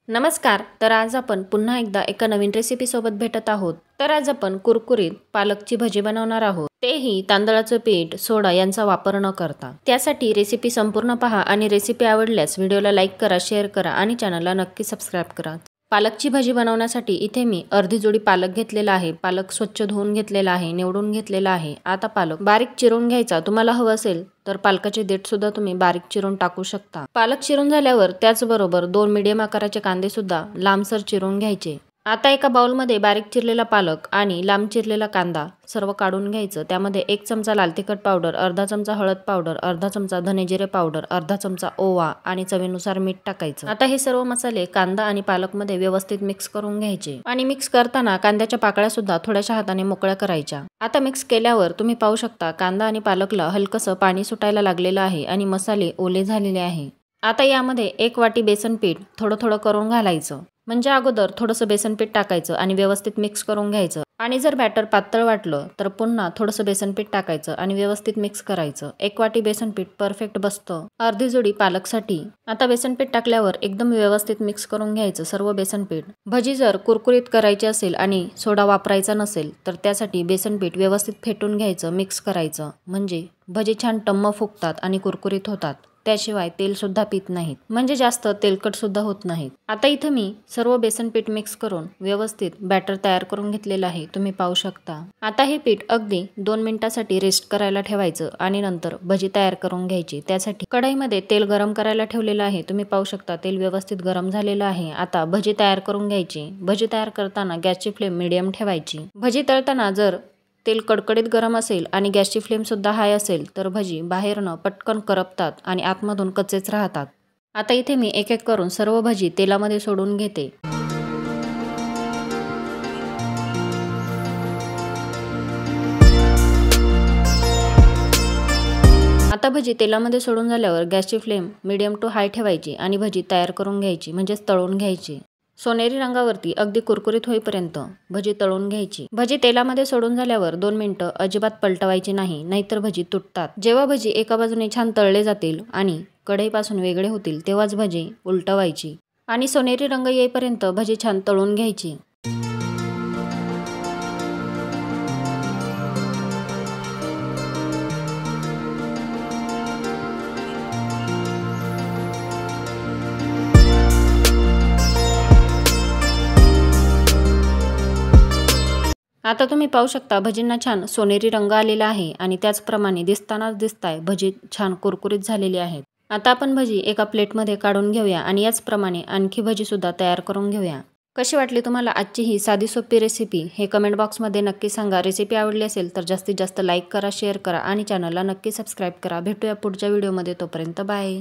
नमस्कार। तर आज आपण पुन्हा एकदा एका नवीन रेसिपी सोबत भेटत आहोत। तर आज आपण कुरकुरीत पालकची भजी बनवणार आहोत, तेही तांदळाचं पीठ, सोडा यांचा वापर न करता। त्यासाठी रेसिपी संपूर्ण पहा आणि रेसिपी आवडल्यास व्हिडिओला लाईक करा, शेअर करा आणि चॅनलला नक्की सबस्क्राइब करा। पालकची भजी बनवण्यासाठी इथे मी अर्धी जोडी पालक घेतलेला आहे। पालक स्वच्छ धुवून घेतलेला आहे, निवडून घेतलेला आहे। आता पालक बारीक चिरून घ्यायचा। तुम्हाला हवं असेल तर पालकाचे देठ सुद्धा तुम्ही बारीक चिरून टाकू शकता। पालक चिरून झाल्यावर त्याचबरोबर 2 मीडियम आकाराचे कांदे सुद्धा लांबसर चिरून घ्यायचे। आता एका बाउलमध्ये बारीक चिरलेला पालक आणि लांब चिरलेला कांदा सर्व काढून घ्यायचं। त्यामध्ये 1 चमचा लाल तिखट पावडर, अर्धा चमचा हळद पावडर, अर्धा चमचा धने जिरे पावडर, अर्धा चमचा ओवा आणि चवीनुसार मीठ टाकायचं। आता हे सर्व मसाले कांदा आणि पालक मध्ये व्यवस्थित मिक्स करून घ्यायचे आणि मिक्स करताना कांद्याच्या पाकळ्या सुद्धा थोड्याशा हाताने मोकळ्या करायच्या। आता मिक्स केल्यावर तुम्ही पाहू शकता कांदा आणि पालकला हलकसं पाणी सुटायला लागलेलं आहे आणि मसाले ओले झालेले आहे। आता यामध्ये 1 वाटी बेसन पीठ थोडं थोडं करून घालायचं। म्हणजे अगोदर थोडंसं बेसन पीठ टाकायचं आणि व्यवस्थित मिक्स करून घ्यायचं आणि जर बॅटर पातळ वाटलं तर पुन्हा थोडंसं बेसन पीठ टाकायचं आणि व्यवस्थित मिक्स करायचं। 1 वाटी बेसन पीठ परफेक्ट बसतं अर्धी जोडी पालकसाठी। आता बेसन पीठ टाकल्यावर एकदम व्यवस्थित मिक्स करून घ्यायचं सर्व बेसन पीठ। भजी जर कुरकुरीत करायची असेल आणि सोडा वापरायचा नसेल तर त्यासाठी बेसन पीठ व्यवस्थित फेटून घ्यायचं, मिक्स करायचं, म्हणजे भजी छान टम्म फुगतात आणि कुरकुरीत होतात। त्याशिवाय तेल सुद्धा पित नाहीत, म्हणजे जास्त तेलकट सुद्धा होत नाहीत। आता इथे मी सर्व बेसन पीठ मिक्स करून व्यवस्थित बॅटर तयार करून घेतलेलं आहे, तुम्ही पाहू शकता। आता हे पीठ अगदी 2 मिनिटांसाठी रेस्ट करायला ठेवायचं आणि नंतर भजी तयार करून घ्यायची। त्यासाठी कढईमध्ये तेल गरम करायला ठेवलेलं आहे, तुम्ही पाहू शकता तेल व्यवस्थित गरम झालेलं आहे। आता भजी तयार करून घ्यायची। भजी तयार करताना गॅसची फ्लेम मीडियम ठेवायची। भजी तळताना जर तेल कडकडीत गरम असेल आणि गॅसची फ्लेम सुद्धा हाय असेल तर भजी बाहेरनं पटकन करपतात आणि आतमधून कच्चेच राहतात। आता इथे मी एक एक करून सर्व भजी तेलामध्ये सोडून घेते। आता भजी तेलामध्ये सोडून झाल्यावर गॅसची फ्लेम मीडियम टू हाय ठेवायची आणि भजी तयार करून घ्यायची, म्हणजेच तळून घ्यायची। सोनेरी रंगावरती अगदी कुरकुरीत होईपर्यंत भजी तळून घ्यायची। भजी तेलामध्ये सोडून झाल्यावर 2 मिनिटं अजिबात पलटवायची नाही, नाहीतर भजी तुटतात। जेव्हा भजी एका बाजूने छान तळले जातील आणि कढईपासून वेगळे होतील तेव्हाच भजी उलटवायची आणि सोनेरी रंग येईपर्यंत भजी छान तळून घ्यायची। आता तुम्ही पाहू शकता भजींना छान सोनेरी रंग आलेला आहे आणि त्याचप्रमाणे दिसतानाच दिसताय भजी छान कुरकुरीत झालेली आहेत। आता आपण भजी एका प्लेटमध्ये काढून घेऊया आणि याचप्रमाणे आणखी भजी सुद्धा तयार करून घेऊया। कशी वाटली तुम्हाला आजची ही साधी सोपी रेसिपी हे कमेंट बॉक्समध्ये नक्की सांगा। रेसिपी आवडली असेल तर जास्तीत जास्त लाईक करा, शेअर करा आणि चॅनलला नक्की सबस्क्राईब करा। भेटूया पुढच्या व्हिडिओमध्ये, तोपर्यंत बाय।